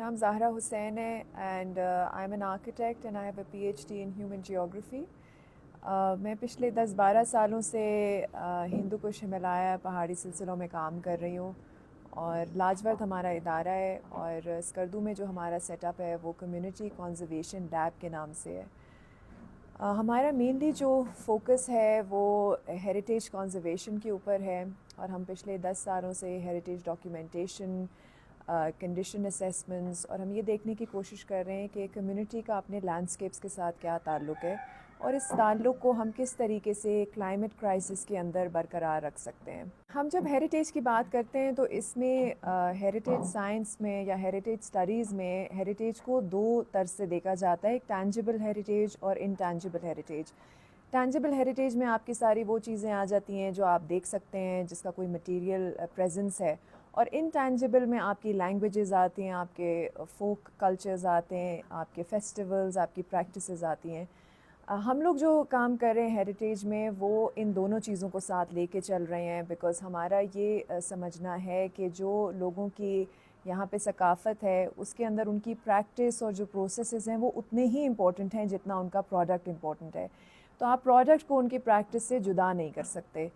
نام زہرا حسین ہے and I am an architect and I have a P H D in human geography. میں پچھلے 10-12 سالوں سے ہندو کش ہمالیہ پہاڑی سلسلوں میں کام کر رہی ہوں اور لاجورد ہمارا ادارہ ہے اور اسکردو میں جو ہمارا سیٹ اپ ہے وہ کمیونٹی کنزرویشن لیب کے نام سے ہے. ہمارا مینلی جو فوکس ہے وہ ہیریٹیج کنزرویشن کے اوپر ہے اور ہم پچھلے 10 سالوں سے ہیریٹیج ڈاکیومنٹیشن کنڈیشن اسیسمنٹس اور ہم یہ دیکھنے کی کوشش کر رہے ہیں کہ کمیونٹی کا اپنے لینڈسکیپس کے ساتھ کیا تعلق ہے اور اس تعلق کو ہم کس طریقے سے کلائمیٹ کرائسس کے اندر برقرار رکھ سکتے ہیں. ہم جب ہیریٹیج کی بات کرتے ہیں تو اس میں ہیریٹیج سائنس میں یا ہیریٹیج اسٹڈیز میں ہیریٹیج کو 2 طرز سے دیکھا جاتا ہے، ایک ٹینجیبل ہیریٹیج اور انٹینجیبل ہیریٹیج. ٹینجیبل ہیریٹیج میں آپ کی ساری وہ چیزیں آ جاتی ہیں جو آپ دیکھ سکتے ہیں، جس کا کوئی مٹیریل پریزنس ہے، اور انٹینجیبل میں آپ کی لینگویجز آتی ہیں، آپ کے فوک کلچرز آتے ہیں، آپ کے فیسٹیولز، آپ کی پریکٹسز آتی ہیں. ہم لوگ جو کام کر رہے ہیں ہیریٹیج میں وہ ان دونوں چیزوں کو ساتھ لے کے چل رہے ہیں، بیکاز ہمارا یہ سمجھنا ہے کہ جو لوگوں کی یہاں پہ ثقافت ہے اس کے اندر ان کی پریکٹس اور جو پروسیسز ہیں وہ اتنے ہی امپورٹنٹ ہیں جتنا ان کا پروڈکٹ امپورٹنٹ ہے. تو آپ پروڈکٹ کو ان کی پریکٹس سے جدا نہیں کر سکتے.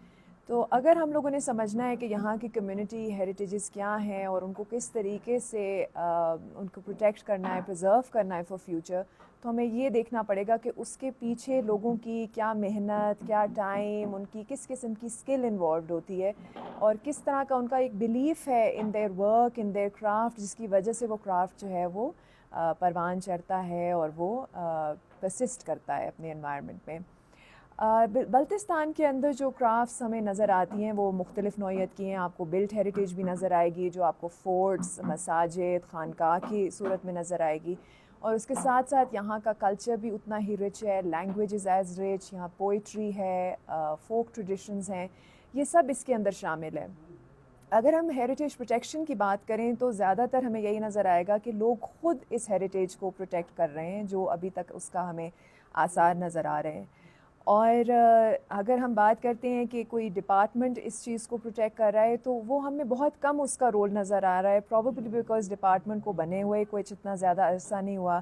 تو اگر ہم لوگوں نے سمجھنا ہے کہ یہاں کی کمیونٹی ہیریٹیجز کیا ہیں اور ان کو کس طریقے سے ان کو پروٹیکٹ کرنا ہے، پرزرو کرنا ہے فار فیوچر، تو ہمیں یہ دیکھنا پڑے گا کہ اس کے پیچھے لوگوں کی کیا محنت، کیا ٹائم، ان کی کس قسم کی اسکل انوالوڈ ہوتی ہے اور کس طرح کا ان کا ایک بلیف ہے in their work, in their craft, جس کی وجہ سے وہ کرافٹ جو ہے وہ پروان چڑھتا ہے اور وہ پرسسٹ کرتا ہے اپنے انوائرمنٹ میں. بلتستان کے اندر جو کرافٹس ہمیں نظر آتی ہیں وہ مختلف نوعیت کی ہیں. آپ کو بلٹ ہیریٹیج بھی نظر آئے گی جو آپ کو فورٹس، مساجد، خانقاہ کی صورت میں نظر آئے گی، اور اس کے ساتھ ساتھ یہاں کا کلچر بھی اتنا ہی رچ ہے، لینگویج از ایز رچ، یہاں پوئٹری ہے، فوک ٹریڈیشنز ہیں، یہ سب اس کے اندر شامل ہے. اگر ہم ہیریٹیج پروٹیکشن کی بات کریں تو زیادہ تر ہمیں یہی نظر آئے گا کہ لوگ خود اس ہیریٹیج کو پروٹیکٹ کر رہے ہیں، جو ابھی تک اس کا ہمیں آثار نظر آ رہے ہیں. اور اگر ہم بات کرتے ہیں کہ کوئی ڈپارٹمنٹ اس چیز کو پروٹیکٹ کر رہا ہے تو وہ ہمیں بہت کم اس کا رول نظر آ رہا ہے، پروبیبلی بیکاز ڈپارٹمنٹ کو بنے ہوئے کچھ اتنا زیادہ عرصہ نہیں ہوا،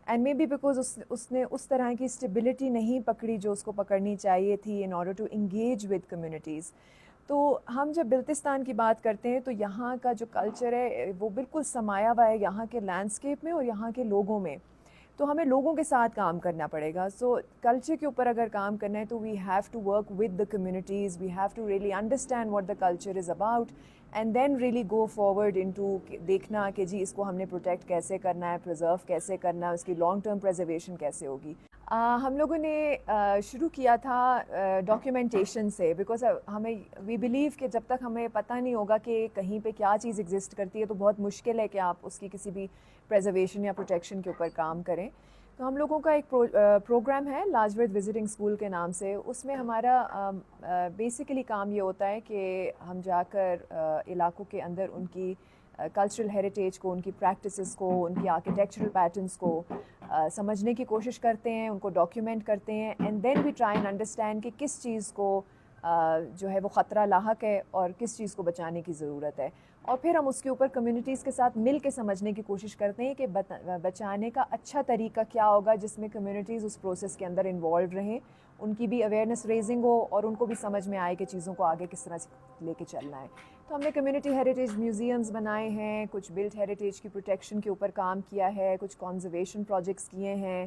اینڈ مے بی بیکاز اس نے اس طرح کی اسٹیبلٹی نہیں پکڑی جو اس کو پکڑنی چاہیے تھی in order to engage with communities. تو ہم جب بلتستان کی بات کرتے ہیں تو یہاں کا جو کلچر ہے وہ بالکل سمایا ہوا ہے یہاں کے لینڈسکیپ میں اور یہاں کے لوگوں میں، تو ہمیں لوگوں کے ساتھ کام کرنا پڑے گا. سو کلچر کے اوپر اگر کام کرنا ہے تو we have to work with the communities, we have to really understand what the culture is about and then really go forward in to دیکھنا کہ جی اس کو ہم نے پروٹیکٹ کیسے کرنا ہے، پرزرو کیسے کرنا ہے، اس کی لانگ ٹرم پرزرویشن کیسے ہوگی. ہم لوگوں نے شروع کیا تھا ڈاکیومنٹیشن سے، بیکاز ہمیں وی بلیو کہ جب تک ہمیں پتہ نہیں ہوگا کہ کہیں پہ کیا چیز ایگزسٹ کرتی ہے تو بہت مشکل ہے کہ آپ اس کی کسی بھی پریزرویشن یا پروٹیکشن کے اوپر کام کریں. تو ہم لوگوں کا ایک پروگرام ہے لاجورد وزٹنگ اسکول کے نام سے. اس میں ہمارا بیسیکلی کام یہ ہوتا ہے کہ ہم جا کر علاقوں کے اندر ان کی کلچرل ہیریٹیج کو، ان کی پریکٹسز کو، ان کی آرکیٹیکچرل پیٹرنس کو سمجھنے کی کوشش کرتے ہیں، ان کو ڈاکیومنٹ کرتے ہیں، and then we try and understand کہ کس چیز کو جو ہے وہ خطرہ لاحق ہے اور کس چیز کو بچانے کی ضرورت ہے. اور پھر ہم اس کے اوپر کمیونٹیز کے ساتھ مل کے سمجھنے کی کوشش کرتے ہیں کہ بچانے کا اچھا طریقہ کیا ہوگا جس میں کمیونٹیز اس پروسیس کے اندر انوالو رہیں، ان کی بھی اویئرنیس ریزنگ ہو اور ان کو بھی سمجھ میں آئے کہ چیزوں کو آگے کس طرح سے لے کے چلنا ہے. تو ہم نے کمیونٹی ہیریٹیج میوزیمز بنائے ہیں، کچھ بلٹ ہیریٹیج کی پروٹیکشن کے اوپر کام کیا ہے، کچھ کنزرویشن پروجیکٹس کیے ہیں.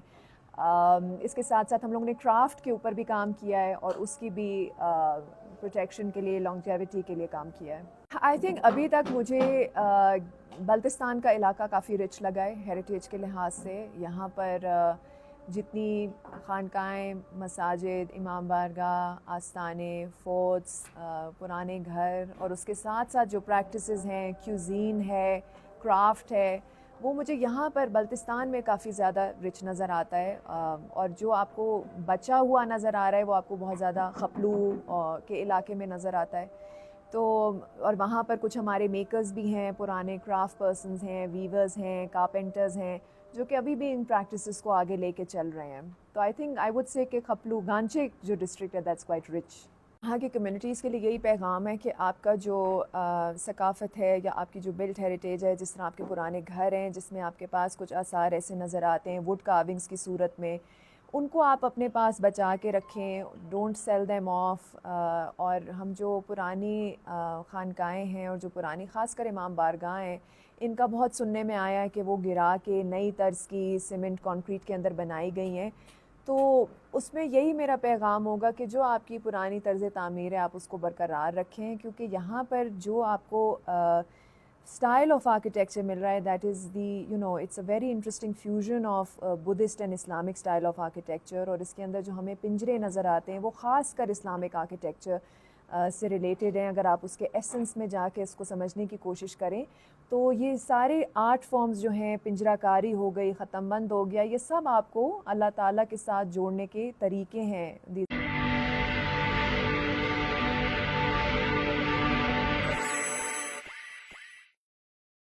اس کے ساتھ ساتھ ہم لوگوں نے کرافٹ کے اوپر بھی کام کیا ہے اور اس کی بھی پروٹیکشن کے لیے، لانگیویٹی کے لیے کام کیا ہے. آئی تھنک ابھی تک مجھے بلتستان کا علاقہ کافی رچ لگا ہے ہیریٹیج کے لحاظ سے. یہاں پر جتنی خانقاہیں، مساجد، امام بارگاہ، آستانے، فورٹس، پرانے گھر اور اس کے ساتھ ساتھ جو پریکٹسز ہیں، کیوزین ہے، کرافٹ ہے، وہ مجھے یہاں پر بلتستان میں کافی زیادہ رچ نظر آتا ہے. اور جو آپ کو بچا ہوا نظر آ رہا ہے وہ آپ کو بہت زیادہ خپلو کے علاقے میں نظر آتا ہے. تو اور وہاں پر کچھ ہمارے میکرز بھی ہیں، پرانے کرافٹ پرسنز ہیں، ویورز ہیں، کارپینٹرز ہیں، جو کہ ابھی بھی ان پریکٹسز کو آگے لے کے چل رہے ہیں. تو I think I would say کہ خپلو گانچے جو ڈسٹرکٹ ہے دیٹس کوائٹ رچ. وہاں کی کمیونٹیز کے لیے یہی پیغام ہے کہ آپ کا جو ثقافت ہے یا آپ کی جو بلٹ ہیریٹیج ہے، جس طرح آپ کے پرانے گھر ہیں جس میں آپ کے پاس کچھ آثار ایسے نظر آتے ہیں ووڈ کارونگس کی صورت میں، ان کو آپ اپنے پاس بچا کے رکھیں، ڈونٹ سیل دیم آف. اور ہم جو پرانی خانقاہیں ہیں اور جو پرانی خاص کر امام بارگاہ ہیں، ان کا بہت سننے میں آیا ہے کہ وہ گرا کے نئی طرز کی سیمنٹ کانکریٹ کے اندر بنائی گئی ہیں. تو اس میں یہی میرا پیغام ہوگا کہ جو آپ کی پرانی طرز تعمیر ہے آپ اس کو برقرار رکھیں، کیونکہ یہاں پر جو آپ کو اسٹائل آف آرکیٹیکچر مل رہا ہے that is the it's a very interesting fusion of Buddhist and Islamic style of architecture. اور اس کے اندر جو ہمیں پنجرے نظر آتے ہیں وہ خاص کر اسلامک آرکیٹیکچر سے ریلیٹڈ ہیں. اگر آپ اس کے ایسنس میں جا کے اس کو سمجھنے کی کوشش کریں تو یہ سارے آرٹ فارمز جو ہیں، پنجرہ کاری ہو گئی، ختم بند ہو گیا، یہ سب آپ کو اللہ تعالیٰ کے ساتھ جوڑنے کے طریقے ہیں.